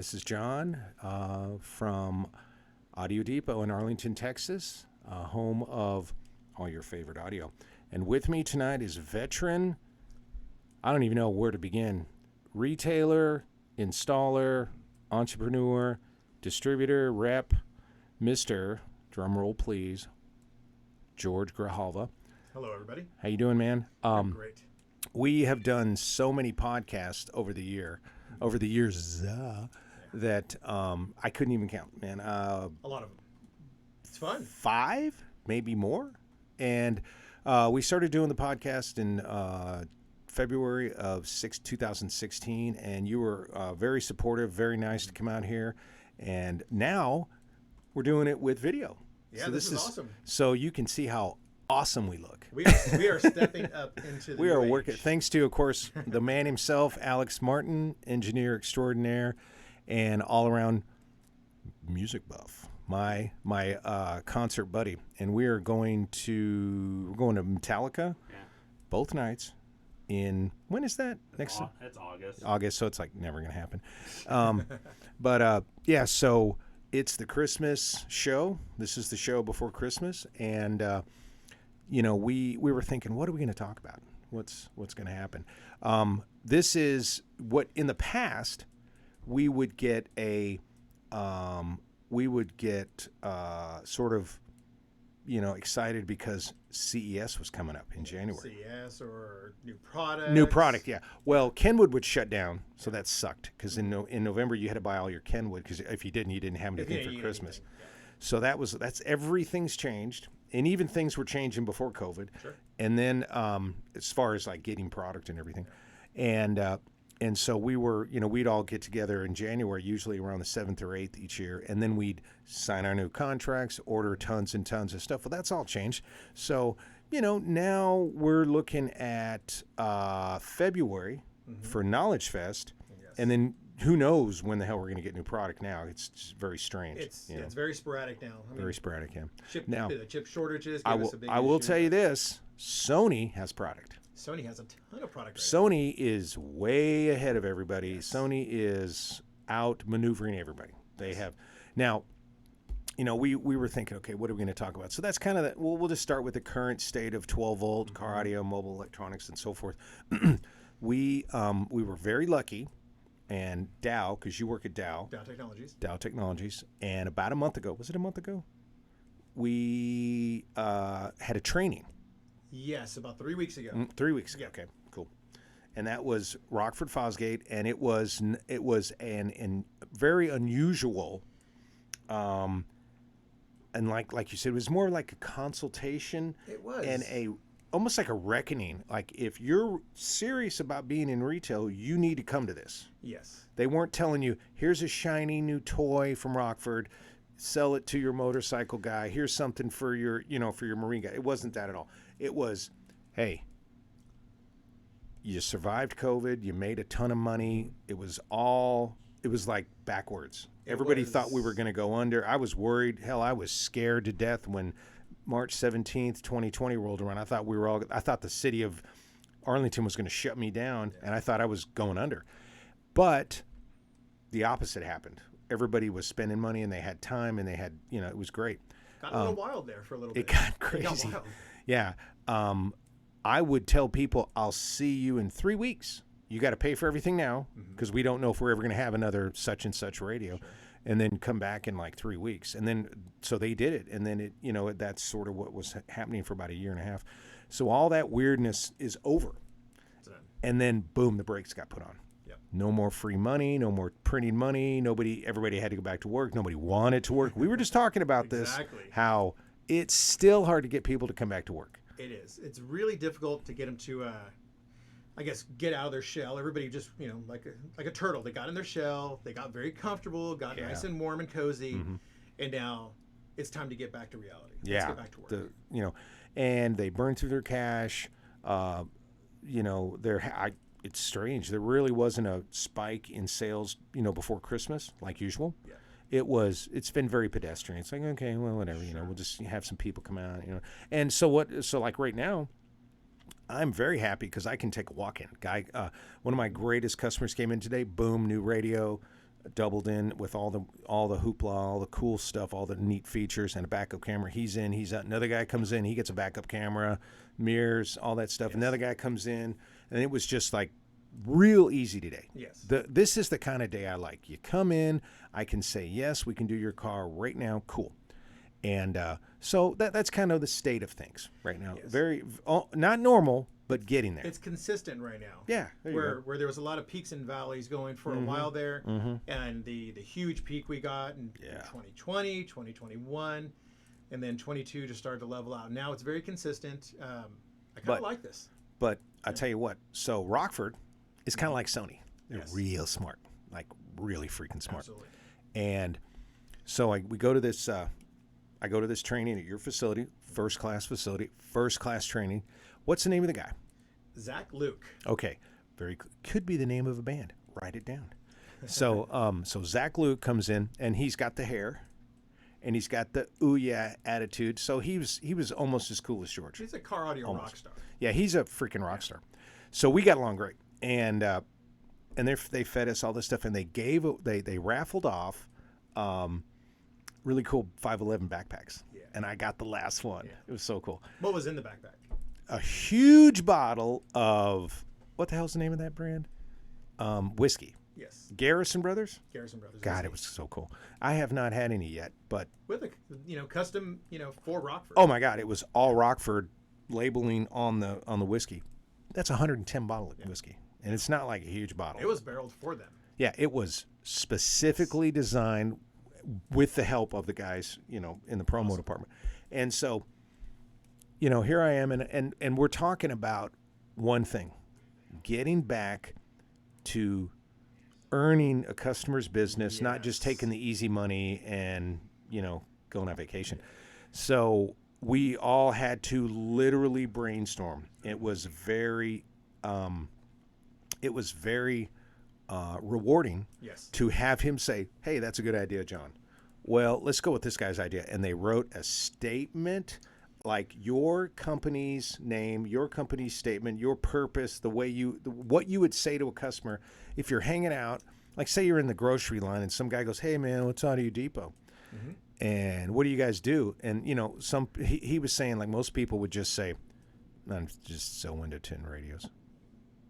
This is John from Audio Depot in Arlington, Texas, home of all your favorite audio. And with me tonight is veteran, I don't even know where to begin, retailer, installer, entrepreneur, distributor, rep, Mr. Drumroll please, George Grijalva. Hello, everybody. How you doing, man? Great. We have done so many podcasts over the years, that I couldn't even count, man. A lot of them. It's fun. 5, maybe more. And we started doing the podcast in February of 2016, and you were very supportive, very nice to come out here. And now we're doing it with video. Yeah, so this is awesome. So you can see how awesome we look. We are stepping up into the We are new working, age. thanks to, of course, the man himself, Alex Martin, engineer extraordinaire, and all-around music buff, my concert buddy. And we're going to Metallica, both nights. When is that? It's August. August, so it's like never going to happen. So it's the Christmas show. This is the show before Christmas, and we were thinking, what are we going to talk about? What's going to happen? This is what in the past we would get sort of excited because CES was coming up in January. CES or new product. New product, yeah. Well, Kenwood would shut down, so that sucked because in November you had to buy all your Kenwood because if you didn't, you didn't have anything for Christmas. Anything. Yeah. So that's everything's changed, and even things were changing before COVID. Sure. And then as far as like getting product and everything, and so we were, we'd all get together in January, usually around the 7th or 8th each year, and then we'd sign our new contracts, order tons and tons of stuff. Well, that's all changed. So, now we're looking at February for Knowledge Fest, Yes. and then who knows when the hell we're going to get new product now. It's just very strange. It's very sporadic now. Very sporadic, yeah. The chip shortages. I gave us a big will issue. tell you this, Sony has product. Sony has a ton of product. Sony is way ahead of everybody. Yes. Sony is out maneuvering everybody. They have now. We were thinking, okay, what are we going to talk about? So that's kind of we'll just start with the current state of 12-volt car audio, mobile electronics, and so forth. We were very lucky, and Dow, because you work at Dow Technologies, and about a month ago, was it a month ago? We had a training. Yes, about 3 weeks ago. 3 weeks ago. Yeah. Okay, cool. And that was Rockford Fosgate, and it was an very unusual, and like you said, it was more like a consultation. It was. And almost like a reckoning. Like if you're serious about being in retail, you need to come to this. Yes. They weren't telling you, here's a shiny new toy from Rockford, sell it to your motorcycle guy. Here's something for your marine guy. It wasn't that at all. It was, hey, you survived COVID. You made a ton of money. It was like backwards. Everybody thought we were going to go under. I was worried. Hell, I was scared to death when March 17th, 2020 rolled around. I thought the city of Arlington was going to shut me down, and I thought I was going under. But the opposite happened. Everybody was spending money, and they had time, and they had, it was great. Got a little wild there for a little bit. It got crazy. It got wild. Yeah. I would tell people, I'll see you in 3 weeks. You got to pay for everything now because we don't know if we're ever going to have another such and such radio. Sure. And then come back in like 3 weeks. And then, so they did it. And then that's sort of what was happening for about a year and a half. So all that weirdness is over. And then boom, the brakes got put on. Yep. No more free money, no more printing money. Everybody had to go back to work. Nobody wanted to work. We were just talking about this, how it's still hard to get people to come back to work. It is. It's really difficult to get them to, get out of their shell. Everybody just, like a turtle. They got in their shell. They got very comfortable, got nice and warm and cozy. Mm-hmm. And now it's time to get back to reality. Let's get back to work. And they burned through their cash. It's strange. There really wasn't a spike in sales, before Christmas like usual. Yeah. It's been very pedestrian. It's like, okay, well, whatever, we'll just have some people come out, And so like right now, I'm very happy because I can take a walk in. One of my greatest customers came in today, boom, new radio, doubled in with all the hoopla, all the cool stuff, all the neat features, and a backup camera. He's in. He's out. Another guy comes in. He gets a backup camera, mirrors, all that stuff. Yes. Another guy comes in, and it was just like real easy today. Yes. This is the kind of day I like. You come in, I can say yes, we can do your car right now. Cool. And so that's kind of the state of things right now. Yes. Very not normal, but getting there. It's consistent right now. Yeah. Where there was a lot of peaks and valleys going for a while there, and the huge peak we got in 2020, 2021, and then 22 just started to level out. Now it's very consistent. I kind of like this. But I tell you what, so Rockford is kind of like Sony. They're real smart, like really freaking smart. Absolutely. And so we go to this. I go to this training at your facility, first class training. What's the name of the guy? Zach Luke. Okay, could be the name of a band. Write it down. So Zach Luke comes in, and he's got the hair, and he's got the ooh yeah attitude. So he was almost as cool as George. He's a car audio rock star. Yeah, he's a freaking rock star. So we got along great, and they fed us all this stuff, and they raffled off. Really cool 511 backpacks. Yeah. And I got the last one. Yeah. It was so cool. What was in the backpack? A huge bottle of, what the hell's the name of that brand? Whiskey. Yes. Garrison Brothers? Garrison Brothers. God, it was so cool. I have not had any yet, but. With a custom, for Rockford. Oh my God, it was all Rockford labeling on the whiskey. That's a 110 bottle of whiskey. And it's not like a huge bottle. It was barreled for them. Yeah, it was specifically designed with the help of the guys, in the promo department. And so, here I am, and we're talking about one thing, getting back to earning a customer's business, not just taking the easy money and, going on vacation. So we all had to literally brainstorm. It was very rewarding to have him say, hey, that's a good idea, John. Well, let's go with this guy's idea. And they wrote a statement, like your company's name, your company's statement, your purpose, what you would say to a customer if you're hanging out. Like, say you're in the grocery line and some guy goes, hey, man, what's Audio Depot? Mm-hmm. And what do you guys do? And, he was saying, like, most people would just say, I'm just sell window tint radios.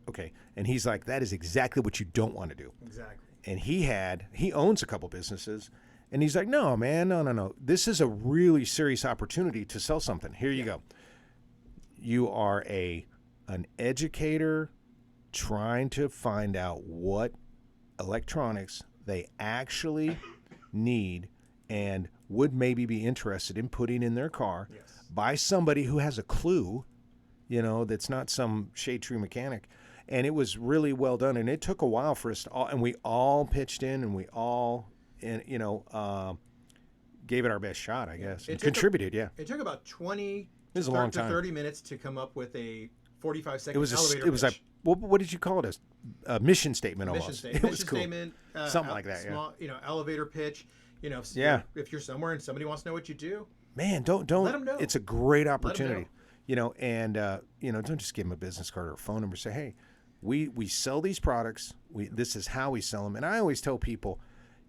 Okay. And he's like, that is exactly what you don't want to do. Exactly. And he owns a couple businesses, and he's like, no, man, no. This is a really serious opportunity to sell something. Here you go. You are an educator trying to find out what electronics they actually need and would maybe be interested in putting in their car by somebody who has a clue, that's not some shade tree mechanic. And it was really well done. And it took a while for us to all, and we all pitched in, and we all, gave it our best shot, I guess. It contributed, It took about 20 to 30 minutes to come up with a 45-second elevator It was like, what did you call it? A mission statement almost. It was cool. Statement, something like that, small, elevator pitch. If you're somewhere and somebody wants to know what you do, man, don't let them know. It's a great opportunity. And don't just give them a business card or a phone number. Say, hey, we sell these products. This is how we sell them. And I always tell people,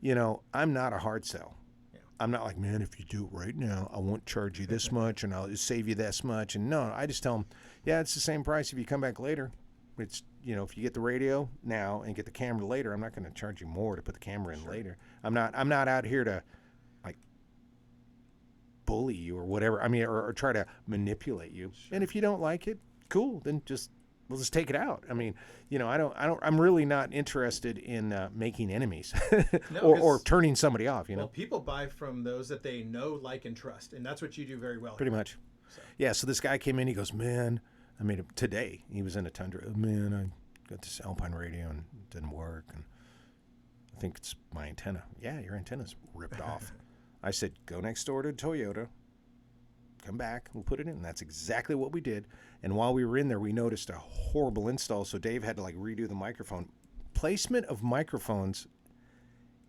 I'm not a hard sell. Yeah. I'm not like, man, if you do it right now, I won't charge you this much and I'll just save you this much. And no, I just tell them, it's the same price if you come back later. It's, if you get the radio now and get the camera later, I'm not going to charge you more to put the camera in later. I'm not out here to like bully you or whatever. I mean, or try to manipulate you. Sure. And if you don't like it, cool. Then we'll just take it out. I mean, I'm really not interested in making enemies or turning somebody off, Well, people buy from those that they know, like, and trust. And that's what you do very well. Pretty much. So. Yeah. So this guy came in, he goes, man, I made it today. He was in a Tundra. Oh, man, I got this Alpine radio and it didn't work. And I think it's my antenna. Yeah, your antenna's ripped off. I said, go next door to Toyota. Come back, we'll put it in. And that's exactly what we did. And while we were in there, we noticed a horrible install. So Dave had to redo the microphone. Placement of microphones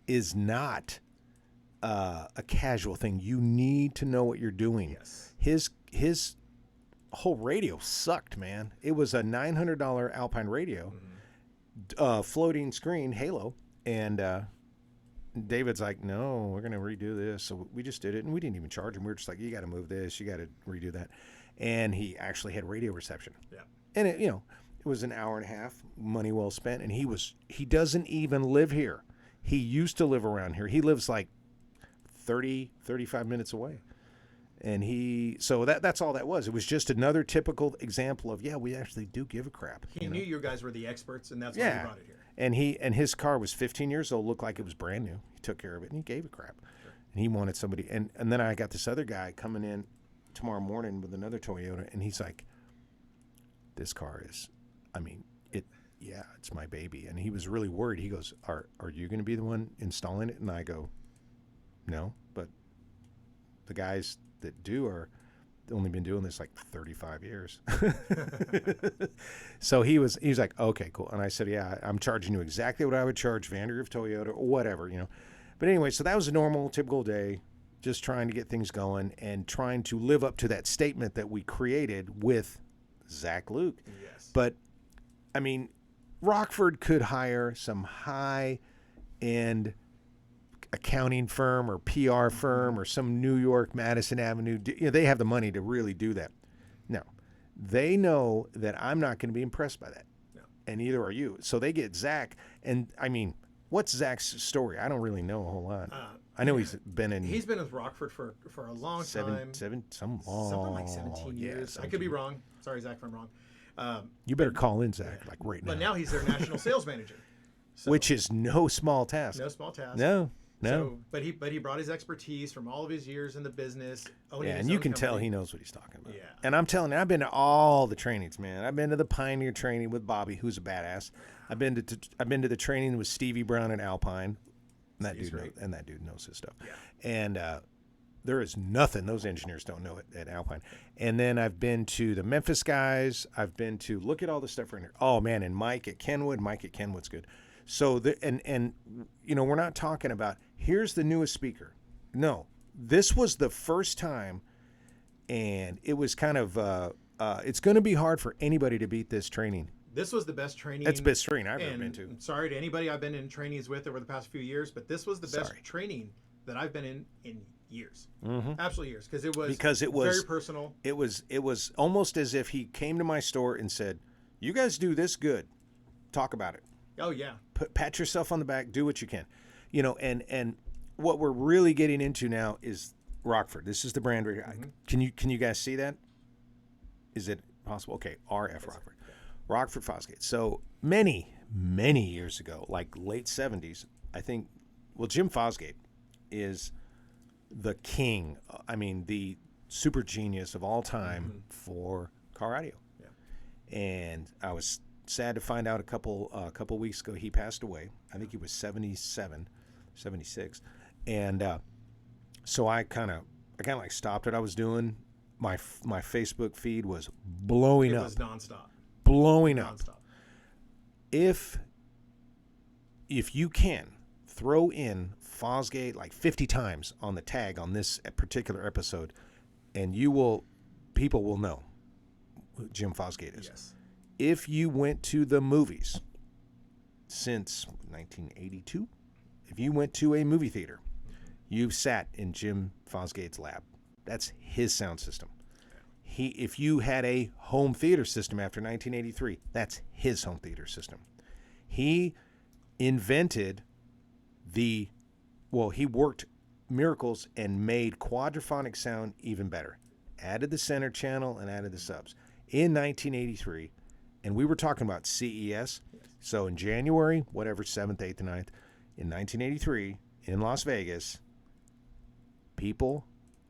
is not a casual thing. You need to know what you're doing. Yes. His whole radio sucked, man. It was a $900 Alpine radio, floating screen, Halo, and David's like, no, we're going to redo this. So we just did it, and we didn't even charge him. We were just like, you got to move this, you got to redo that. And he actually had radio reception. Yeah. And it was an hour and a half, money well spent. And he doesn't even live here. He used to live around here. He lives like 35 minutes away. And so that's all that was. It was just another typical example of, we actually do give a crap. He knew you guys were the experts, and that's why he brought it here. And his car was 15 years old, looked like it was brand new. He took care of it, and he gave a crap. Sure. And he wanted somebody. And then I got this other guy coming in tomorrow morning with another Toyota, and he's like, this car is, it's my baby. And he was really worried. He goes, are you going to be the one installing it? And I go, no, but the guys that do are only been doing this like 35 years. So he's like, okay, cool. And I said, yeah, I'm charging you exactly what I would charge Vandergrift Toyota or whatever, But anyway, so that was a normal, typical day, just trying to get things going and trying to live up to that statement that we created with Zach Luke. Yes. But, Rockford could hire some high-end accounting firm or PR firm or some New York Madison Avenue. They have the money to really do that. No, they know that I'm not going to be impressed by that. No. And neither are you. So they get Zach. And what's Zach's story? I don't really know a whole lot. I know he's been with Rockford for a long time. Something like 17 years. I could be wrong. Sorry, Zach, if I'm wrong. You better call in Zach like right now. But now he's their national sales manager. So, which is no small task. No small task. No. So, but he brought his expertise from all of his years in the business. And you can tell he knows what he's talking about. Yeah. And I'm telling you, I've been to all the trainings, man. I've been to the Pioneer training with Bobby, who's a badass. I've been to the training with Stevie Brown at Alpine. And that dude knows his stuff. Yeah. And there is nothing those engineers don't know at Alpine. And then I've been to the Memphis guys. I've been to look at all the stuff right here. Oh man, and Mike at Kenwood. Mike at Kenwood's good. So we're not talking about here's the newest speaker. No, this was the first time, and it was kind of it's going to be hard for anybody to beat this training. This was the best training. It's the best training I've ever been to. I'm sorry to anybody I've been in trainings with over the past few years, but this was the best training that I've been in years. Mm-hmm. Absolute years, because it was very personal. It was almost as if he came to my store and said, "You guys do this good. Talk about it." Oh yeah. Pat yourself on the back. Do what you can, And what we're really getting into now is Rockford. This is the brand right here. Mm-hmm. Can you guys see that? Is it possible? Okay, RF Rockford. Rockford Fosgate. So many years ago, like late 70s, I think, Jim Fosgate is the king, the super genius of all time for car audio. Yeah. And I was sad to find out a couple weeks ago he passed away. I think he was 77, 76. And so I kind of like stopped what I was doing. My Facebook feed was blowing up. It was nonstop. Blowing up. If you can throw in Fosgate like 50 times on the tag on this particular episode, and people will know who Jim Fosgate is. Yes. If you went to the movies since 1982, if you went to a movie theater, you've sat in Jim Fosgate's lab. That's his sound system. If you had a home theater system after 1983, that's his home theater system. He invented he worked miracles and made quadraphonic sound even better. Added the center channel and added the subs. In 1983, and we were talking about CES, so in January, 7th, 8th, and 9th, in 1983, in Las Vegas, people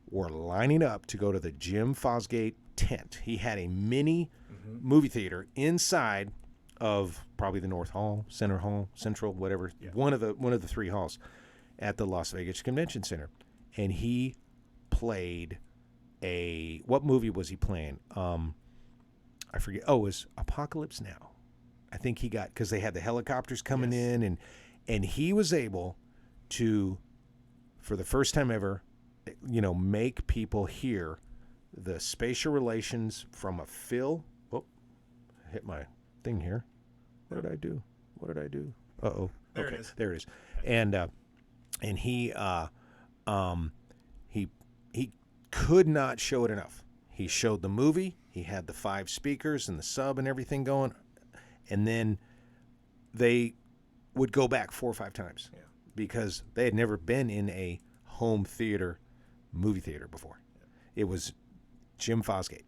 were lining up to go to the Jim Fosgate tent. He had a mini movie theater inside of probably the North Hall, Center Hall, Central, whatever, one of the three halls at the Las Vegas Convention Center. And he played what movie was he playing? I forget. Oh, it was Apocalypse Now. I think he got, because they had the helicopters coming in, and he was able to, for the first time ever, make people hear the spatial relations from a fill. Oh, I hit my thing here. What did I do? Uh-oh. There it is. There it is. And and he could not show it enough. He showed the movie. He had the 5 speakers and the sub and everything going, and then they would go back 4 or 5 times because they had never been in a home theater, movie theater before. It was Jim Fosgate.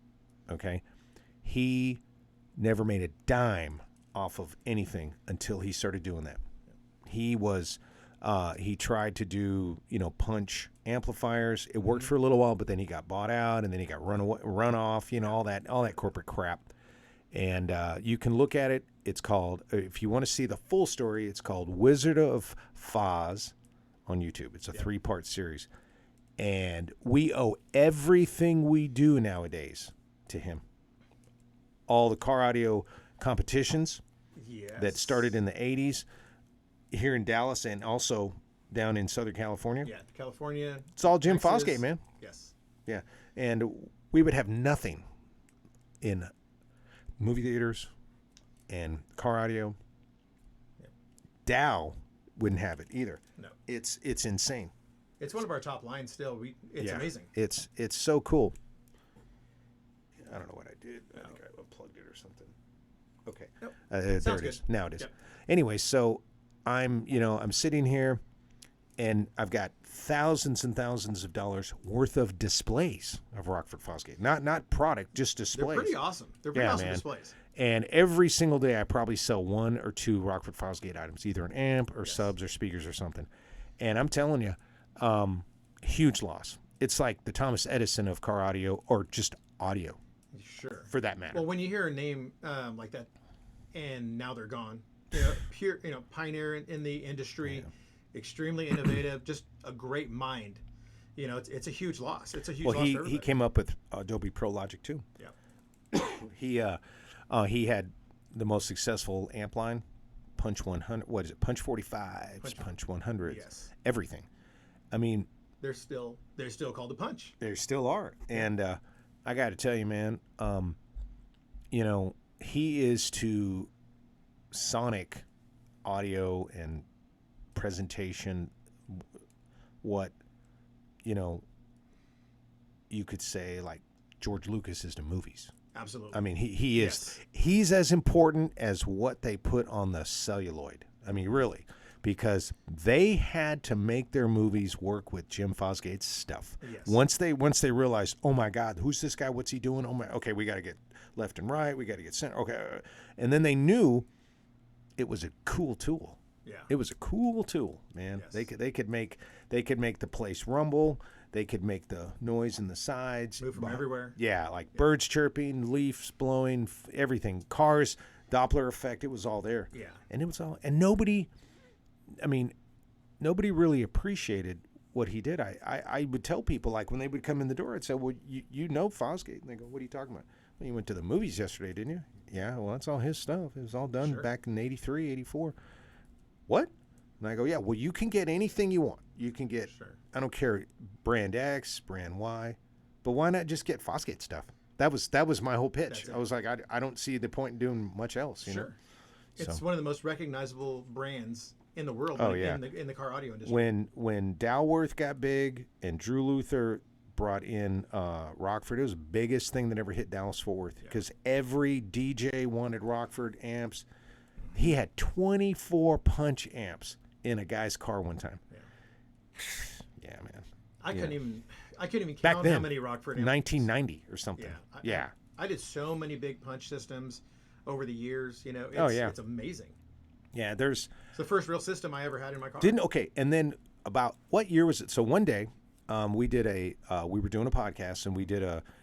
Okay, he never made a dime off of anything until he started doing that. He was. He tried to do, punch amplifiers. It worked for a little while, but then he got bought out, and then he got run off. All that corporate crap. And you can look at it. It's called, if you want to see the full story, it's called Wizard of Foz on YouTube. It's a 3-part series, and we owe everything we do nowadays to him. All the car audio competitions that started in the 80s. Here in Dallas and also down in Southern California. Yeah, California. It's all Jim Texas. Fosgate, man. Yes. Yeah. And we would have nothing in movie theaters and car audio. Yeah. Dow wouldn't have it either. No. It's insane. It's one of our top lines still. It's amazing. It's so cool. I don't know what I did. I think I unplugged it or something. Okay. Nope. There Sounds it is. good. Now it is. Yep. Anyway, so I'm sitting here, and I've got thousands and thousands of dollars worth of displays of Rockford Fosgate. Not product, just displays. They're pretty awesome. They're pretty awesome displays. And every single day, I probably sell 1 or 2 Rockford Fosgate items, either an amp or subs or speakers or something. And I'm telling you, huge loss. It's like the Thomas Edison of car audio, or just audio. Sure. For that matter. Well, when you hear a name like that, and now they're gone. Pure, pioneer in the industry, extremely innovative, just a great mind. It's a huge loss. It's a huge loss for everybody. He came up with Adobe Pro Logic too. Yeah. He had the most successful amp line, Punch 100. What is it? Punch 45s, Punch 100s. Yes. Everything. I mean, they're still called the Punch. They still are, and I got to tell you, man. He is to sonic audio and presentation what you could say like George Lucas is to movies. Absolutely. I mean, he is. He's as important as what they put on the celluloid. I mean, really, because they had to make their movies work with Jim Fosgate's stuff. Yes. Once they realized, oh my God, who's this guy? What's he doing? Okay, we got to get left and right. We got to get center. Okay, and then they knew it was a cool tool. Yeah. It was a cool tool, man. Yes. They could make the place rumble. They could make the noise in the sides. Move from everywhere. Yeah, like birds chirping, leaves blowing, everything. Cars, Doppler effect, it was all there. Yeah. And it was all, and nobody really appreciated what he did. I would tell people, like, when they would come in the door, I'd say, well, you know Fosgate. And they go, what are you talking about? Well, you went to the movies yesterday, didn't you? Yeah, well, that's all his stuff. It was all done back in 83, 84. What? And I go, yeah, well, you can get anything you want. You can get, I don't care, brand X, brand Y, but why not just get Fosgate stuff? That was my whole pitch. I was like, I don't see the point in doing much else. You know? It's one of the most recognizable brands in the world in the car audio industry. When Dalworth got big and Drew Luther brought in Rockford, it was the biggest thing that ever hit Dallas-Fort Worth because every DJ wanted Rockford amps. He had 24 punch amps in a guy's car one time. Yeah, man. I couldn't even Back count then, how many Rockford amps. 1990 or something. Yeah. I did so many big punch systems over the years. It's amazing. Yeah, it's the first real system I ever had in my car. And then about what year was it? So one day, we were doing a podcast, and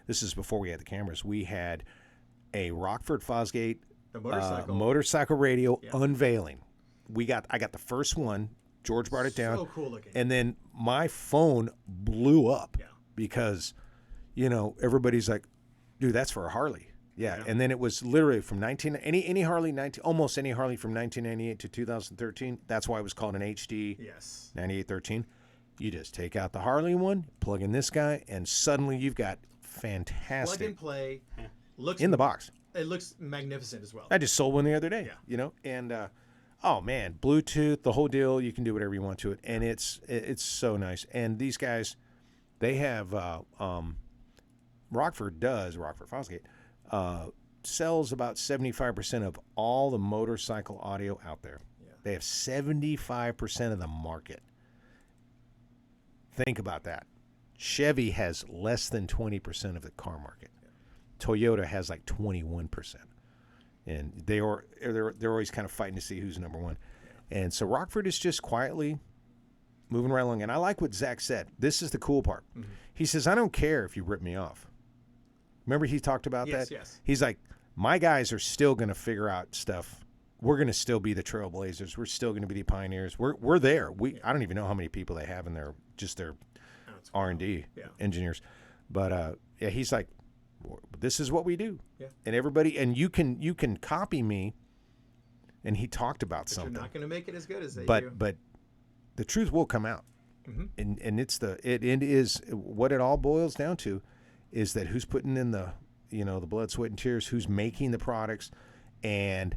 this is before we had the cameras. We had a Rockford Fosgate motorcycle radio unveiling. I got the first one. George brought it down. So cool looking. And then my phone blew up because, everybody's like, dude, that's for a Harley. Yeah. And then it was literally from any Harley, almost any Harley from 1998 to 2013. That's why it was called an HD 9813. You just take out the Harley one, plug in this guy, and suddenly you've got fantastic. Plug and play. Looks in the box. It looks magnificent as well. I just sold one the other day, and Oh man, Bluetooth, the whole deal. You can do whatever you want to it, and it's so nice. And these guys, they have Rockford Fosgate sells about 75% of all the motorcycle audio out there. Yeah. They have 75% of the market. Think about that. Chevy has less than 20% of the car market. Yeah. Toyota has like 21%. And they're always kind of fighting to see who's number one. Yeah. And so Rockford is just quietly moving right along. And I like what Zach said. This is the cool part. Mm-hmm. He says, I don't care if you rip me off. Remember he talked about that? Yes. He's like, my guys are still going to figure out stuff. We're going to still be the trailblazers. We're still going to be the pioneers. We're there. I don't even know how many people they have in their R&D engineers. But yeah, he's like, this is what we do. Yeah. And everybody, and you can copy me. And he talked about something. You're not going to make it as good as they do. But the truth will come out. Mm-hmm. And it is what it all boils down to is that who's putting in the blood, sweat, and tears, who's making the products, and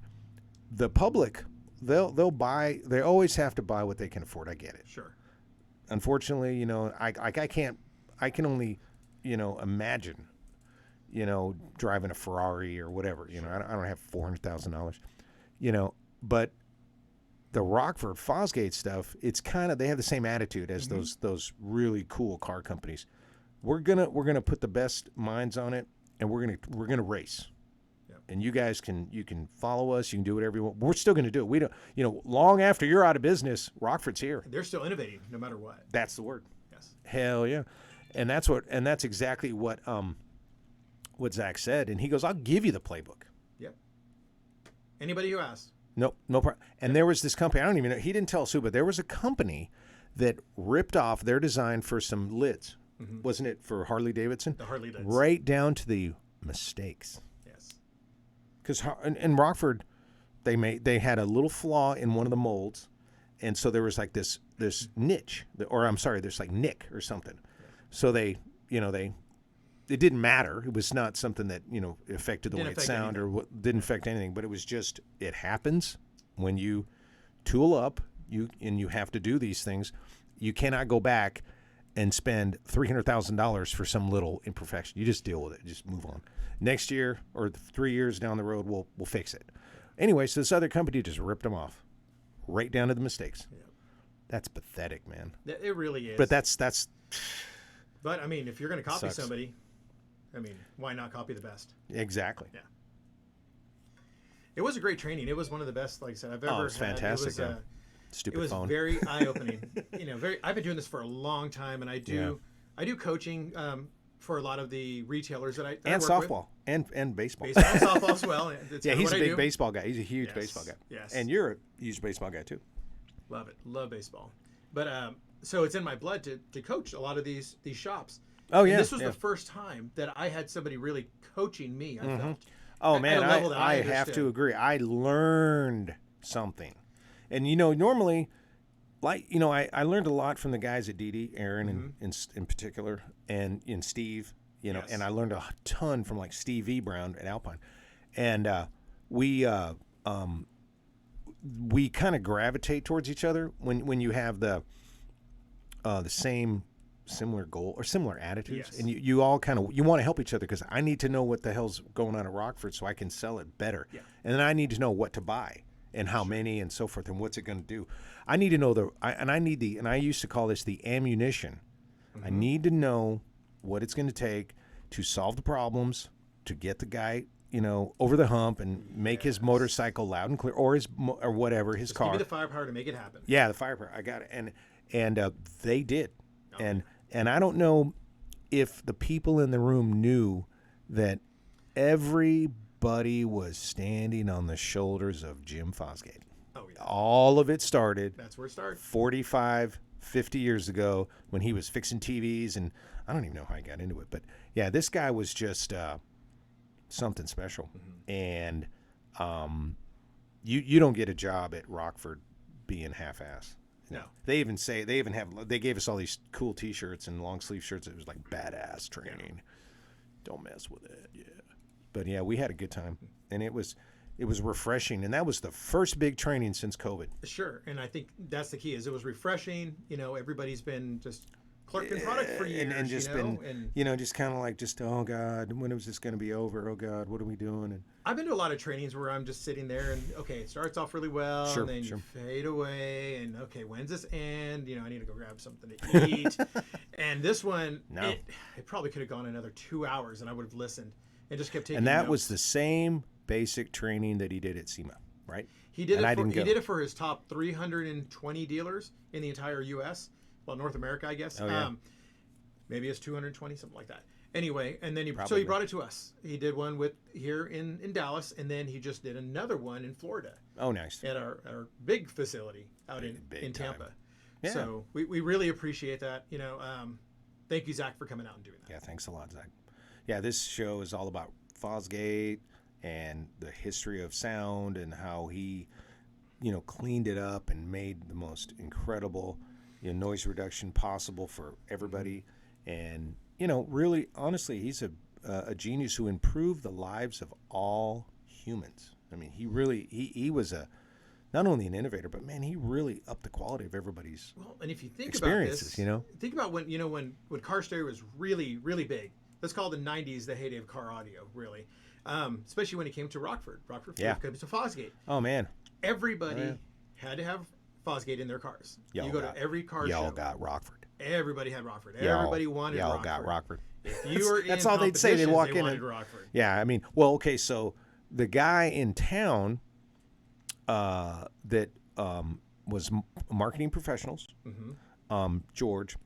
the public, they'll buy. They always have to buy what they can afford. I get it. Sure. Unfortunately, I can only, imagine, driving a Ferrari or whatever. Sure. I don't have $400,000. But the Rockford Fosgate stuff, it's kind of, they have the same attitude as those really cool car companies. We're gonna put the best minds on it, and we're gonna race. Yep. And you guys can follow us. You can do whatever you want. We're still gonna do it. We don't, long after you're out of business, Rockford's here. They're still innovating no matter what. That's the word. Yes. Hell yeah. And that's exactly what Zach said. And he goes, I'll give you the playbook. Yep. Anybody who asks. No problem. And there was this company, I don't even know, he didn't tell us who, but there was a company that ripped off their design for some lids. Mm-hmm. Wasn't it for Harley Davidson? The Harley lids. Right down to the mistakes. Yes. Because in Rockford, they had a little flaw in one of the molds, and so there was like this niche, there's like nick or something. Yeah. So it didn't matter. It was not something that affected the way it sounded or didn't affect anything. But it was just, it happens when you tool up. You have to do these things. You cannot go back and spend $300,000 for some little imperfection. You just deal with it. Just move on. Next year or 3 years down the road, we'll fix it. Anyway, so this other company just ripped them off, right down to the mistakes. Yeah. That's pathetic, man. It really is. But that's. But I mean, if you're going to copy sucks. somebody, why not copy the best? Exactly. Yeah. It was a great training. It was one of the best, like I said, I've ever had. Oh, it's fantastic. It was phone. very eye-opening. I've been doing this for a long time, and I do coaching for a lot of the retailers that I and work softball with. and baseball. Baseball and softball as well. Yeah, he's a big baseball guy. He's a huge Yes. baseball guy. Yes. And you're a huge baseball guy too. Love it. Love baseball. But so it's in my blood to coach a lot of these shops. Oh yeah. And this was the first time that I had somebody really coaching me. I felt. Oh man, I have to agree. I learned something, and normally, I learned a lot from the guys at DD, Aaron, and in particular, and Steve, Yes. and I learned a ton from like Steve E. Brown at Alpine, and we kind of gravitate towards each other when you have the same similar goal or similar attitudes. Yes. And you all kind of, you want to help each other because I need to know what the hell's going on at Rockford so I can sell it better. Yeah. And then I need to know what to buy and how many and so forth and what's it going to do. I need to know and I used to call this the ammunition. I need to know what it's going to take to solve the problems, to get the guy, over the hump and make his motorcycle loud and clear, or whatever, his car. Give me the firepower to make it happen. Yeah, the firepower. I got it. And they did. And I don't know if the people in the room knew that everybody was standing on the shoulders of Jim Fosgate. Oh, yeah. All of it started. That's where it started. 45, 50 years ago when he was fixing TVs, and I don't even know how I got into it. But, yeah, this guy was just something special. And you don't get a job at Rockford being half-ass. No. They gave us all these cool T-shirts and long sleeve shirts. It was like badass training. Yeah. Don't mess with it. Yeah. But yeah, we had a good time, and it was it was refreshing, and that was the first big training since COVID. Sure, and I think that's the key. Is it was refreshing. Everybody's been just clerk and product for years, and just been, just kind of like, just, oh God, when is this going to be over? Oh God, what are we doing? And I've been to a lot of trainings where I'm just sitting there and, okay, it starts off really well, and then you fade away, and okay, when's this end? I need to go grab something to eat. And this one, it probably could have gone another 2 hours, and I would have listened and just kept taking And that notes. was the same basic training that he did at SEMA, right? He did it for his top 320 dealers in the entire U.S., North America, I guess. Oh, yeah. Maybe it's 220, something like that. Anyway, and then he Probably. brought it to us. He did one here in Dallas, and then he just did another one in Florida. Oh, nice. At our big facility out in Tampa. Yeah. So we really appreciate that. Thank you, Zach, for coming out and doing that. Yeah, thanks a lot, Zach. Yeah, this show is all about Fosgate and the history of sound and how he, cleaned it up and made the most incredible, noise reduction possible for everybody. And, really, honestly, he's a genius who improved the lives of all humans. I mean, he was not only an innovator, but man, he really upped the quality of everybody's and if you think experiences, about this, think about when car stereo was really, really big. Let's call the 90s the heyday of car audio, really. Especially when it came to Rockford came to Fosgate. Oh, man. Everybody had to have Fosgate in their cars. You go to every car show. Y'all got Rockford. Everybody had Rockford. Everybody wanted Rockford. Y'all got Rockford. If you were that's all they'd say. They'd walk in and Rockford. Yeah, I mean, okay, so the guy in town that was marketing professionals, George,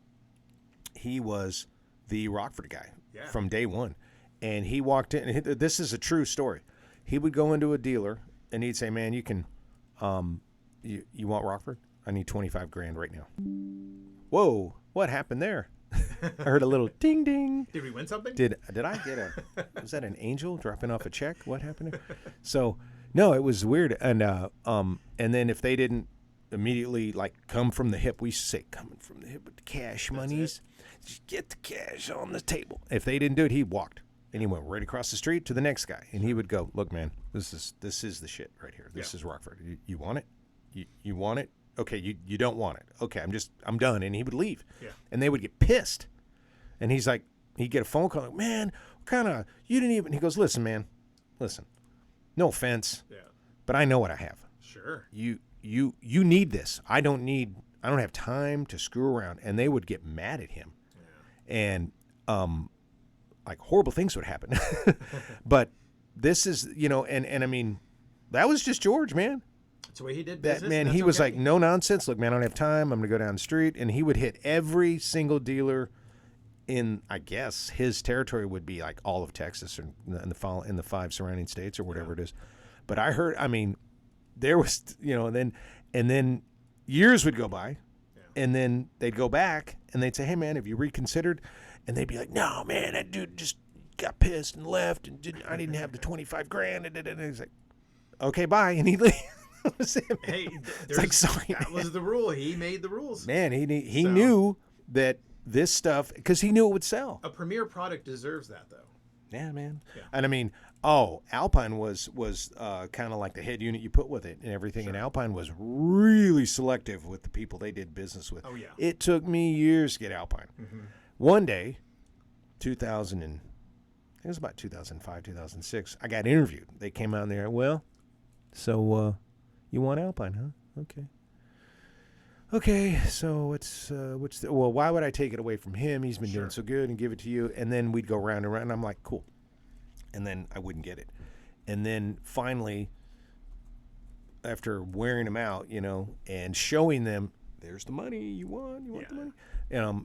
he was the Rockford guy from day one. And he walked in, and this is a true story. He would go into a dealer, and he'd say, man, you can, you want Rockford? I need $25,000 right now. Whoa, what happened there? I heard a little ding ding. Did we win something? Did I get was that an angel dropping off a check? What happened there? So, no, it was weird. And then if they didn't immediately come from the hip, we used to say coming from the hip with the cash monies, just get the cash on the table. If they didn't do it, he walked. And he went right across the street to the next guy, and he would go, "Look, man, this is the shit right here. This is Rockford. You want it? You want it? Okay, you don't want it. Okay, I'm done." And he would leave. Yeah. And they would get pissed. And he's like, he'd get a phone call, like, "Man, you didn't even." He goes, "Listen, man, listen. No offense, but I know what I have. Sure. You need this. I don't have time to screw around." And they would get mad at him, and horrible things would happen. But this is, and I mean, that was just George, man. That's the way he did business. That man, he was like, no nonsense. Look, man, I don't have time. I'm going to go down the street. And he would hit every single dealer in, I guess, his territory would be like all of Texas or in the 5 surrounding states or whatever it is. But I heard, I mean, there was, and then years would go by, and then they'd go back and they'd say, "Hey, man, have you reconsidered?" And they'd be like, "No, man, that dude just got pissed and left, and I didn't have the $25,000. And he's like, "Okay, bye," and he'd leave. Hey, it's like, sorry, that was the rule. He made the rules. Man, he knew that this stuff, because he knew it would sell. A premier product deserves that, though. Yeah, man. Yeah. And I mean, Alpine was kind of like the head unit you put with it and everything. Sure. And Alpine was really selective with the people they did business with. Oh, yeah. It took me years to get Alpine. Mm-hmm. One day, it was about 2005, 2006, I got interviewed. They came out there, "Well, so you want Alpine, huh? Okay, so why would I take it away from him? He's been doing so good, and give it to you." And then we'd go round and round, and I'm like, cool. And then I wouldn't get it. And then finally, after wearing them out, and showing them, there's the money you want the money.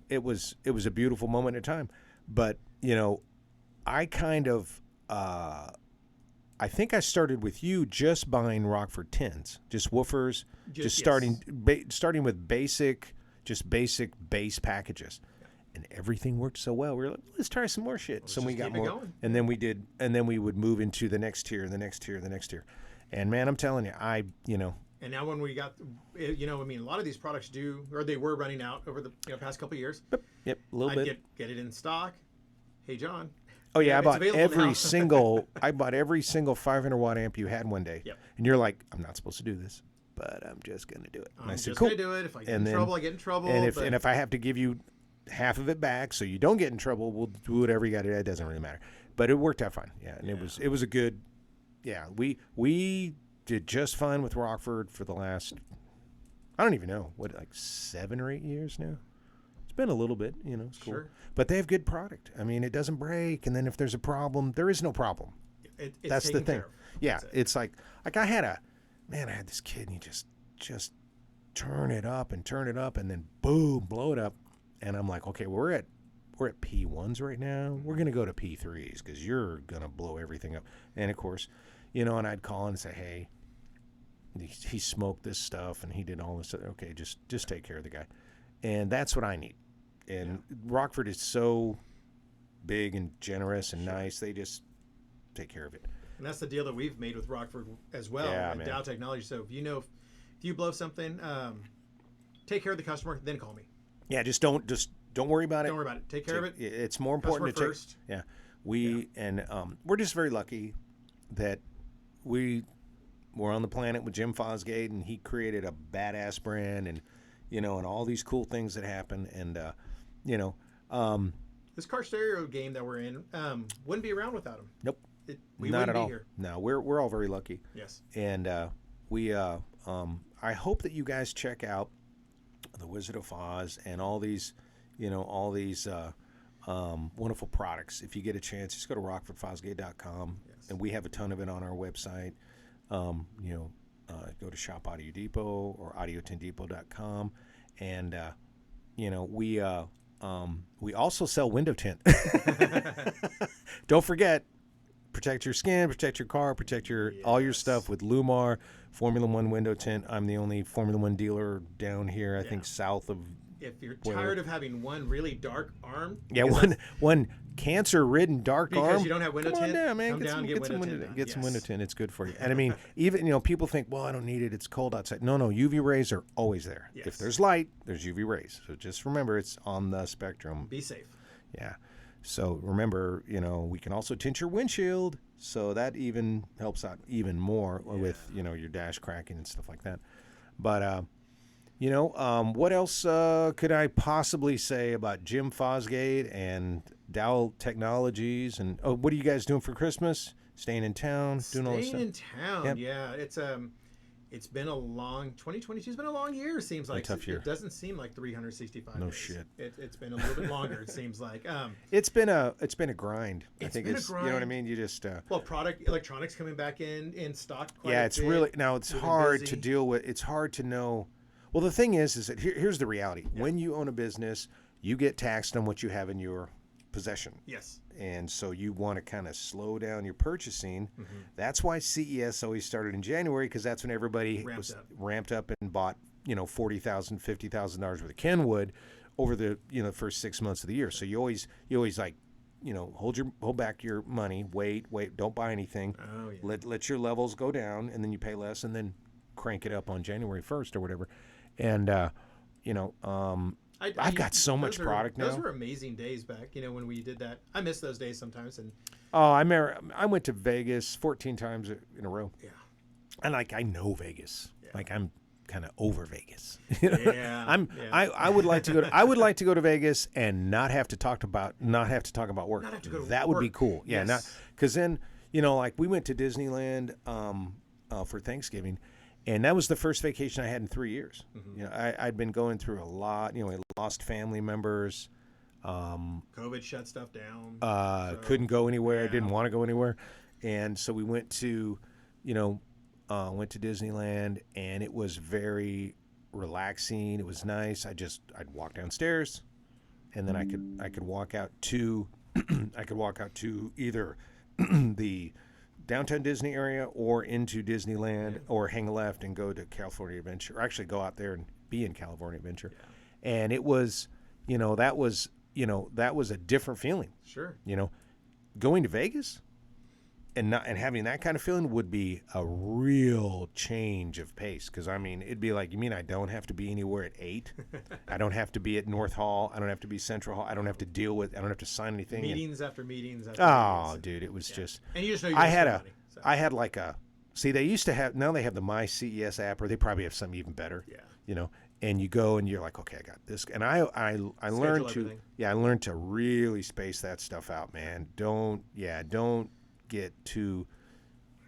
It was a beautiful moment in time. But, I kind of, I think I started with you just buying Rockford 10s, just woofers, just starting with basic bass packages. And everything worked so well. We were like, let's try some more shit. So we got more. Going. And then we would move into the next tier, the next tier, the next tier. And man, I'm telling you, And now when we got, a lot of these products they were running out over the past couple of years. Yep, a little bit. Get it in stock. Hey, John. Oh yeah, It's available now. I bought every single 500 watt amp you had one day. Yep. And you're like, I'm not supposed to do this, but I'm just gonna do it. And I said, just cool. gonna do it. If I get And in then- trouble, I get in trouble. And but if I have to give you half of it back so you don't get in trouble, we'll do whatever you got to do. It doesn't really matter. But it worked out fine. Yeah, and it was a good. Yeah, we did just fine with Rockford for the last. I don't even know like 7 or 8 years now. It's been a little bit, It's cool. Sure. But they have good product. I mean, it doesn't break, and then if there's a problem, there is no problem. it's That's the taken thing. care of. Yeah, That's it. it's like I had this kid, and he just turn it up, and then boom, blow it up, and I'm like, okay, we're at P1s right now. We're gonna go to P3s because you're gonna blow everything up. And of course, and I'd call and say, hey, he smoked this stuff and he did all this. Okay, just take care of the guy, and that's what I need. And Rockford is so big and generous and nice. They just take care of it. And that's the deal that we've made with Rockford as well. Yeah, and man. Dow Technology. So if you blow something, take care of the customer, then call me. Yeah, just don't worry about it. Don't worry about it. Take care of it. It's more important Customer to first. take. Yeah, we're just very lucky that we were on the planet with Jim Fosgate, and he created a badass brand, and and all these cool things that happen, and This car stereo game that we're in wouldn't be around without him. nope, We not wouldn't at be all. here. No, we're all very lucky, Yes. and I hope that you guys check out the Wizard of Oz and all these wonderful products. If you get a chance, just go to rockfordfosgate.com, Yes. and we have a ton of it on our website. Go to Shop Audio Depot or audio10depot.com, and we also sell window tint. Don't forget, protect your skin, protect your car, protect all your stuff with Lumar Formula One window tint. I'm the only Formula One dealer down here, I think, south of. If you're tired of having one really dark arm, Yeah, one cancer-ridden dark because arm. you don't have window Come on tint, down, man. come down and get window tint. Get some Yes. window tint. It's good for you. And I mean, even people think, well, I don't need it. It's cold outside. No, UV rays are always there. Yes. If there's light, there's UV rays. So just remember, it's on the spectrum. Be safe. Yeah. So remember, we can also tint your windshield, so that even helps out even more with your dash cracking and stuff like that. But what else could I possibly say about Jim Fosgate and Dow Technologies? And what are you guys doing for Christmas? Staying in town, doing all this stuff? Staying in town, Yep. yeah. It's been a long 2022 has been a long year. It seems like tough year. It doesn't seem like 365 No days. shit. It's been a little bit longer. It seems like. It's been a grind. I It's think been a it's you know what I grind. mean. You just Well, electronics coming back in stock. Quite yeah, a it's bit. really now it's We've been hard busy. to deal with. It's hard to know. Well, the thing is that here's the reality. When you own a business, you get taxed on what you have in your possession. Yes. And so you want to kind of slow down your purchasing. Mm-hmm. That's why CES always started in January, because that's when everybody was ramped up and bought, $40,000, $50,000 worth of Kenwood over the first 6 months of the year. So you always like, hold back your money, wait, don't buy anything. Oh yeah. Let your levels go down, and then you pay less, and then crank it up on January 1st or whatever. And I've got so much product now. Those were amazing days back. When we did that. I miss those days sometimes. And Oh, I went to Vegas 14 times in a row. yeah. And I know Vegas. Yeah. Like I'm kind of over Vegas. Yeah. I would like to go to Vegas and not have to talk about work. Not have to go to That would be work. cool. Yeah, Yes. because then like we went to Disneyland for Thanksgiving, and that was the first vacation I had in 3 years. Mm-hmm. I'd been going through a lot. We lost family members. COVID shut stuff down. Couldn't go anywhere. yeah. Didn't want to go anywhere, and so we went to Disneyland, and it was very relaxing. It was nice. I'd walk downstairs, and then I could walk out to either the downtown Disney area or into Disneyland, or hang a left and go to California Adventure, or actually go out there and be in California Adventure. Yeah. And it was, that was a different feeling. Sure. Going to Vegas, and having that kind of feeling would be a real change of pace. Because I mean, it'd be like, you mean I don't have to be anywhere at 8? I don't have to be at North Hall. I don't have to be Central Hall. I don't have to deal with. I don't have to sign anything. Meetings after meetings after Oh, meetings. dude, it was just. And you just know I had money, so. I had like a. See, they used to have. Now they have the My CES app, or they probably have something even better. Yeah. You know, and you go and you're like, okay, I got this, and I learned to. everything. Yeah, I learned to really space that stuff out, man. Don't get too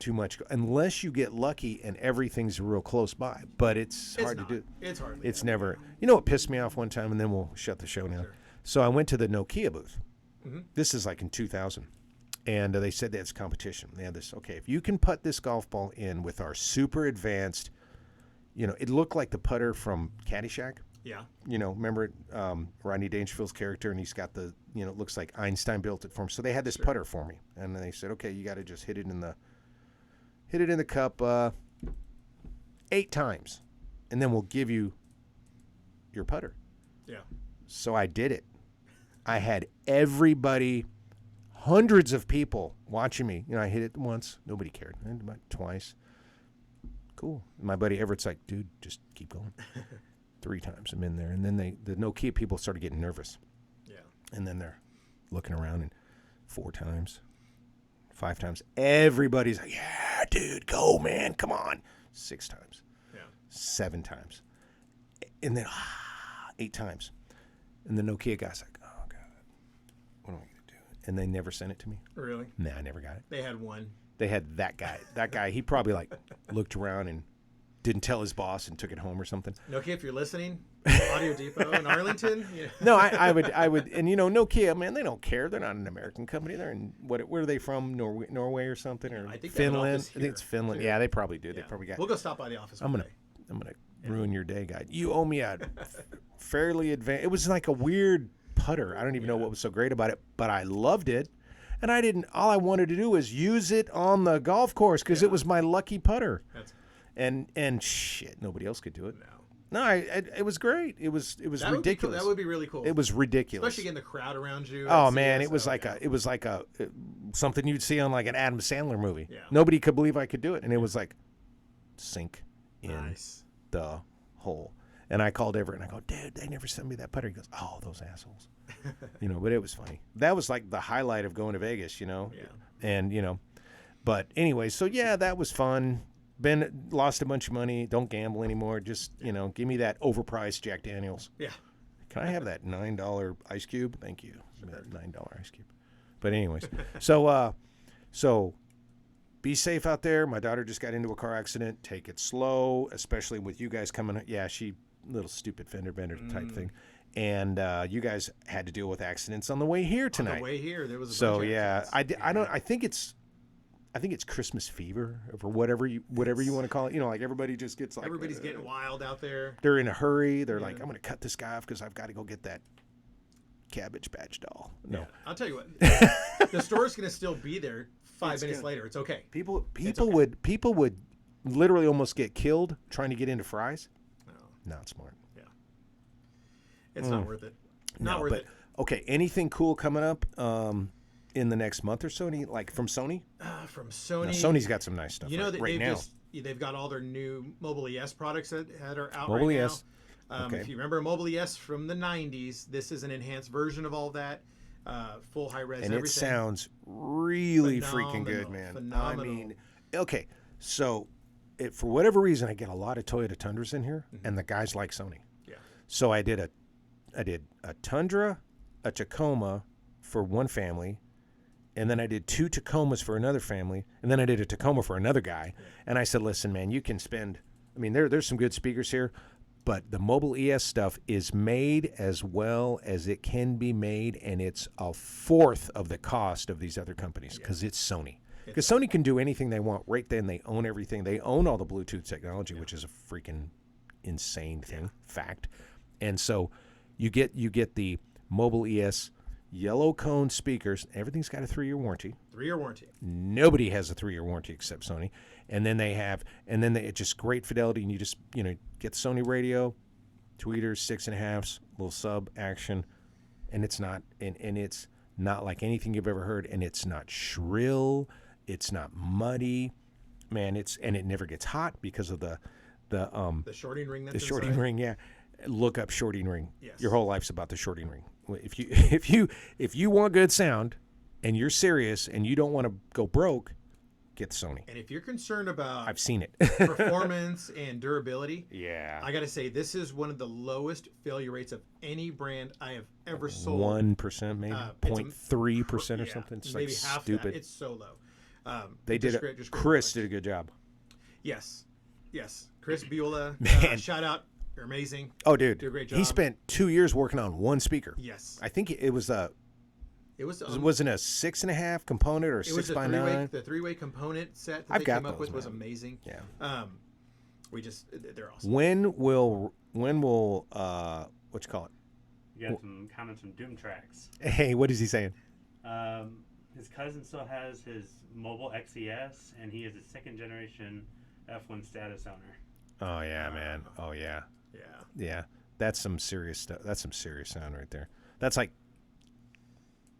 much unless you get lucky and everything's real close by. But it's hard to do. It's hard. It's never. You know what pissed me off one time, and then we'll shut the show down. Sure. So I went to the Nokia booth. Mm-hmm. This is like in 2000, and they said that's competition. They had this. Okay, if you can put this golf ball in with our super advanced, you know, it looked like the putter from Caddyshack. Yeah. You know, remember Rodney Dangerfield's character, and he's got the, you know, it looks like Einstein built it for him. So they had this putter for me, and then they said, okay, you got to just hit it in the cup 8 times, and then we'll give you your putter. Yeah. So I did it. I had everybody, hundreds of people watching me. You know, I hit it once, nobody cared. I hit it about twice. Cool. My buddy Everett's like, dude, just keep going. 3 times I'm in there, and then the Nokia people started getting nervous. Yeah. And then they're looking around, and 4 times, 5 times, everybody's like, yeah, dude, go, man, come on. 6 times. Yeah. 7 times. And then 8 times. And the Nokia guy's like, oh, God, what am I going to do? And they never sent it to me. Really? Nah, I never got it. They had one. They had that guy. That guy, he probably like looked around and didn't tell his boss and took it home or something. Nokia, if you're listening, Audio Depot in Arlington. Yeah. No, I would, and you know, Nokia, man, they don't care. They're not an American company. They're in where are they from? Norway or something, or I think they have an Finland? office I think it's here, Finland. too. Yeah, they probably do. Yeah. They probably got. We'll go stop by the office. I'm one gonna day. ruin your day, guy. You owe me a fairly advanced. It was like a weird putter. I don't even know what was so great about it, but I loved it. And I didn't. All I wanted to do was use it on the golf course because it was my lucky putter. And shit, nobody else could do it. No, it was great. It was That ridiculous. That would be really cool. It was ridiculous, especially getting the crowd around you. Oh man, it was like a something you'd see on like an Adam Sandler movie. Yeah. Nobody could believe I could do it, and it was like sink in the hole. And I called Everett and I go, dude, they never sent me that putter. He goes, oh, those assholes. You know, but it was funny. That was like the highlight of going to Vegas, you know. Yeah. And you know, but anyway, so yeah, that was fun. Ben lost a bunch of money. Don't gamble anymore. Just, you know, give me that overpriced Jack Daniels. Yeah. Can I have that $9 ice cube? Thank you. Sure. That $9 ice cube. But anyways, so be safe out there. My daughter just got into a car accident. Take it slow, especially with you guys coming. Yeah, she little stupid fender bender type thing. And you guys had to deal with accidents on the way here tonight. On the way here, there was a bunch of accidents. I think it's Christmas fever or whatever you want to call it. You know, like everybody just gets like everybody's getting wild out there. They're in a hurry. They're like, I'm going to cut this guy off because I've got to go get that Cabbage Patch doll. No, I'll tell you what, the store's going to still be there 5 minutes later. It's okay. People would literally almost get killed trying to get into Fry's. No, not smart. Yeah, it's not worth it. Not worth it. Okay, anything cool coming up? In the next month or so, like from Sony? From Sony. Now, Sony's got some nice stuff. You know, right now. They've got all their new Mobile ES products that are out Mobile right ES. now. Okay. If you remember Mobile ES from the 90s, this is an enhanced version of all that. Full high res, and everything. It sounds really freaking Phenomenal, good, man. phenomenal. I mean, okay, so for whatever reason, I get a lot of Toyota Tundras in here, and the guys like Sony. Yeah. So I did a Tundra, a Tacoma for one family, and then I did 2 Tacomas for another family, and then I did a Tacoma for another guy. Yeah. And I said, listen, man, you can spend, I mean, there's some good speakers here, but the Mobile ES stuff is made as well as it can be made, and it's a fourth of the cost of these other companies because it's Sony. Because Sony can do anything they want right then. They own everything. They own all the Bluetooth technology, which is a freaking insane thing, fact. And so you get the Mobile ES yellow cone speakers. Everything's got a 3-year warranty. 3-year warranty. Nobody has a 3-year warranty except Sony. And then it's just great fidelity, and you just, you know, get the Sony radio, tweeters, 6.5s, little sub action, and it's not like anything you've ever heard, and it's not shrill, It's not muddy, man. And it never gets hot because of the shorting ring. The shorting ring, yeah. Look up shorting ring. Yes. Your whole life's about the shorting ring. If you want good sound, and you're serious, and you don't want to go broke, get the Sony. And if you're concerned about, I've seen it, performance and durability, yeah, I gotta say this is one of the lowest failure rates of any brand I have ever sold. 1%, maybe 0.3% or something. It's maybe like half stupid. that. It's so low. They did it. Great Chris did a good job. Yes. Chris Biola. Shout out. You're amazing. Oh, dude. Did a great job. He spent 2 years working on one speaker. Yes. I think it was It was. Wasn't a 6.5 component or 6x9. The thray component set that I've they got came up those, with was man. amazing. Yeah. They're awesome. When will what you call it? You got some comments from Doom Tracks. Hey, what is he saying? His cousin still has his mobile XES, and he is a second generation F1 status owner. Oh yeah, man. Oh yeah. Yeah. Yeah. That's some serious stuff. That's some serious sound right there. That's like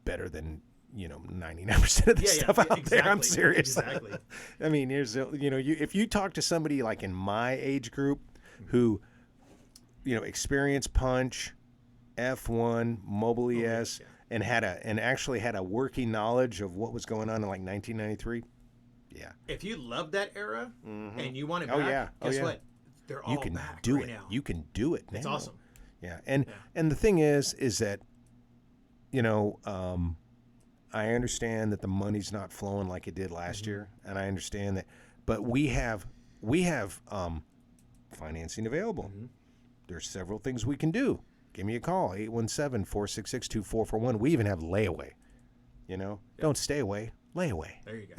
better than 99% of the stuff out there. I'm serious. Exactly. I mean, if you talk to somebody like in my age group who, experienced Punch, F1, Mobile ES, and actually had a working knowledge of what was going on in like 1993. Yeah. If you love that era and you want it Oh, back, yeah. guess what? They're all back do right it. now. You can do it now. It's awesome. Yeah. And the thing is that, I understand that the money's not flowing like it did last year, and I understand that, but we have financing available. There's several things we can do. Give me a call, 817-466-2441. We even have layaway. Don't stay away, lay away. There you go.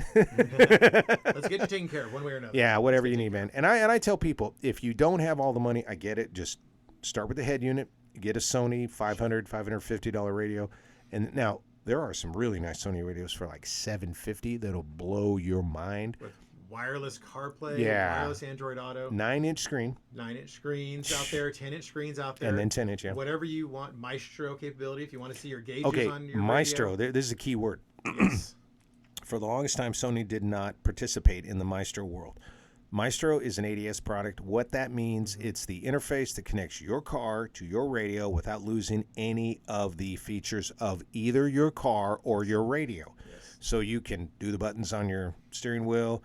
Let's get you taken care of one way or another. Yeah, whatever you need, man. And I tell people, if you don't have all the money, I get it. Just start with the head unit, get a Sony $550 radio, and now there are some really nice Sony radios for like $750 that'll blow your mind. With wireless CarPlay, wireless Android Auto. 9-inch screen. 9-inch screens out there, 10-inch screens out there. And then 10-inch, yeah. Whatever you want. Maestro capability if you want to see your gauges on your Maestro. radio. This is a key word. Yes. For the longest time, Sony did not participate in the Maestro world. Maestro is an ADS product. What that means, it's the interface that connects your car to your radio without losing any of the features of either your car or your radio. Yes. So you can do the buttons on your steering wheel,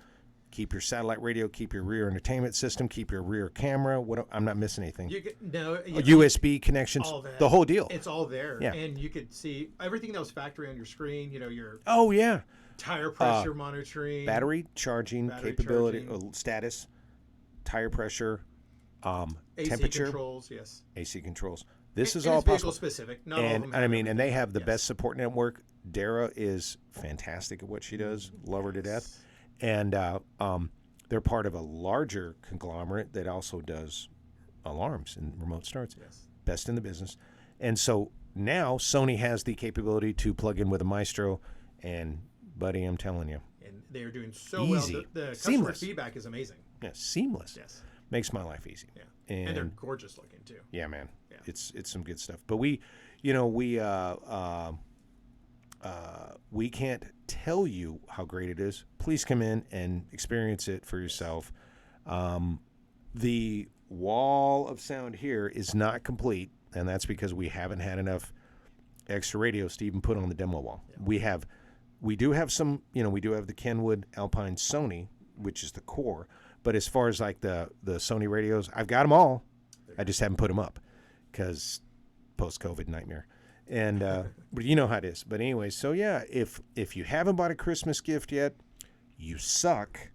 keep your satellite radio, keep your rear entertainment system, keep your rear camera. I'm not missing anything. USB connections, all that. The whole deal. It's all there. Yeah. And you could see everything that was factory on your screen, your tire pressure monitoring, battery charging capability, status, tire pressure, AC temperature, controls, yes. AC controls. This is and all it's vehicle possible. specific. Not all of them And I mean, have and they have the yes. best support network. Dara is fantastic at what she does. Love her to death. And they're part of a larger conglomerate that also does alarms and remote starts. Yes. Best in the business. And so now Sony has the capability to plug in with a Maestro, and buddy, I'm telling you. And they are doing so Easy. well. The customer Seamless. feedback is amazing. Yeah, seamless. Yes. Makes my life easy. Yeah. And they're gorgeous looking too. yeah, man. Yeah. It's some good stuff. But we can't tell you how great it is. Please come in and experience it for yourself. The wall of sound here is not complete, and that's because we haven't had enough extra radios to even put on the demo wall. Yeah. We do have some, we do have the Kenwood Alpine Sony, which is the core. But as far as like the Sony radios, I've got them all. I just haven't put them up because post-COVID nightmare. And but you know how it is. But anyway, so yeah, if you haven't bought a Christmas gift yet, you suck.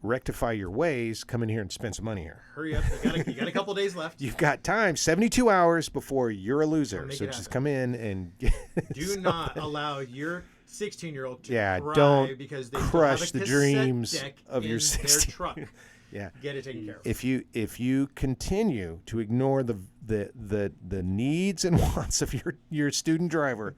Rectify your ways. Come in here and spend some money here. Hurry up! You got a couple days left. You've got time. 72 hours before you're a loser. So just come in and do not allow your 16-year-old to cry don't because they crush still the have a cassette dreams deck of your in 16. their truck. Yeah. Get it taken care of. If you continue to ignore the needs and wants of your student driver,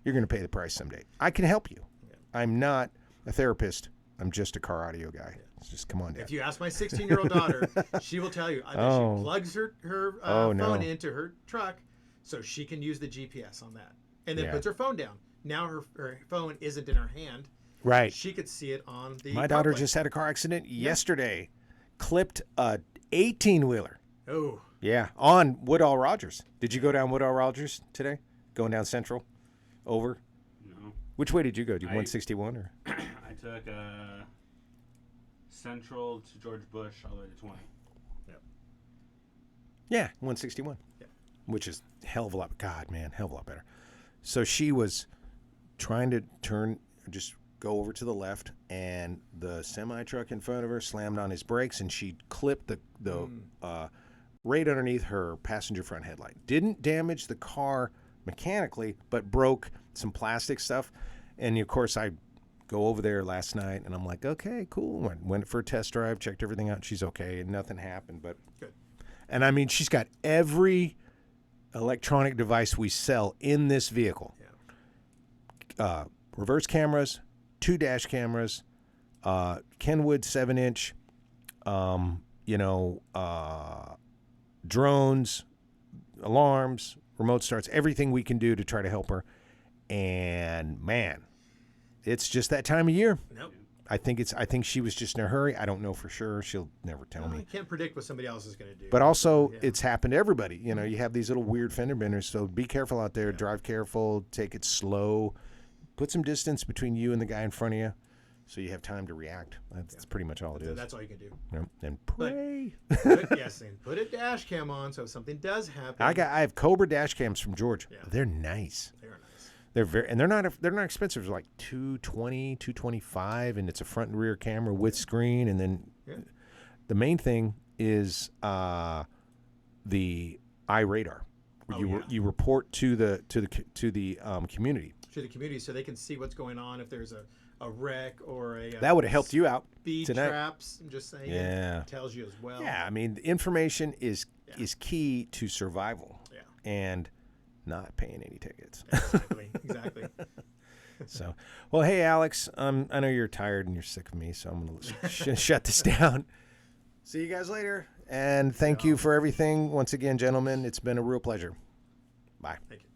you're going to pay the price someday. I can help you. Yeah. I'm not a therapist. I'm just a car audio guy. Yeah. Just come on down. If you ask my 16-year-old daughter, she will tell you that she plugs her phone into her truck so she can use the GPS on that, and then puts her phone down. Now her phone isn't in her hand. Right. She could see it on the. My daughter CarPlay. just had a car accident yesterday. Clipped a 18-wheeler. Oh. Yeah, on Woodall Rogers. Did you go down Woodall Rogers today? Going down Central? Over? No. Which way did you go? Do you 161 or? I took Central to George Bush all the way to 20. Yeah, 161. Yeah. Which is hell of a lot. God, man, hell of a lot better. So she was trying to just go over to the left, and the semi truck in front of her slammed on his brakes, and she clipped the right underneath her passenger front headlight. Didn't damage the car mechanically, but broke some plastic stuff. And of course, I go over there last night, and I'm like, okay, cool. Went for a test drive, checked everything out. She's okay, and nothing happened. But Good. And I mean, she's got every electronic device we sell in this vehicle. Yeah. Reverse cameras, 2 dash cameras, Kenwood 7-inch, drones, alarms, remote starts, everything we can do to try to help her. And man, it's just that time of year. Nope. I think she was just in a hurry. I don't know for sure. She'll never tell me. You can't predict what somebody else is going to do. But also, Yeah. it's been to everybody. You know, you have these little weird fender benders, so be careful out there. Drive careful. Take it slow. Put some distance between you and the guy in front of you, so you have time to react. That's pretty much all it is. That's all you can do. Yep. And pray. Put a dash cam on so if something does happen. I have Cobra dash cams from George. Yeah. They're nice. They are nice. They're not expensive. They're like $220, $225, and it's a front and rear camera with screen. And then the main thing is the iRadar. You report to the community. To the community, so they can see what's going on if there's a wreck or a That would have helped you out speed tonight. traps. I'm just saying. Yeah. It tells you as well. Yeah, I mean, the information is key to survival. Yeah. And not paying any tickets. Exactly. So, well, hey, Alex, I know you're tired and you're sick of me, so I'm going to shut this down. See you guys later. And thank you for everything. Once again, gentlemen, it's been a real pleasure. Bye. Thank you.